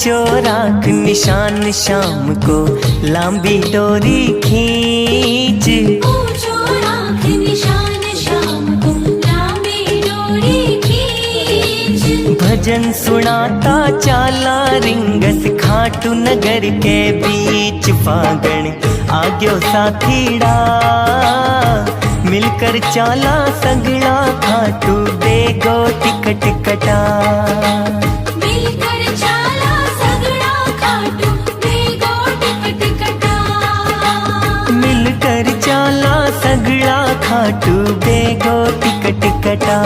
ऊंचो राख निशान शाम को लांबी डोरी खींच। ऊंचो राख निशान शाम को लांबी डोरी खींच। भजन सुनाता चाला रिंगस खाटू नगर के बीच फागण आग्यो साथीड़ा मिलकर चाला सगड़ा खाटू बेगो टिकट कटा। मिलकर चाला सगड़ा खाटू बेगो टिकट कटा। मिलकर चाला सगड़ा खाटू बेगो टिकट कटा।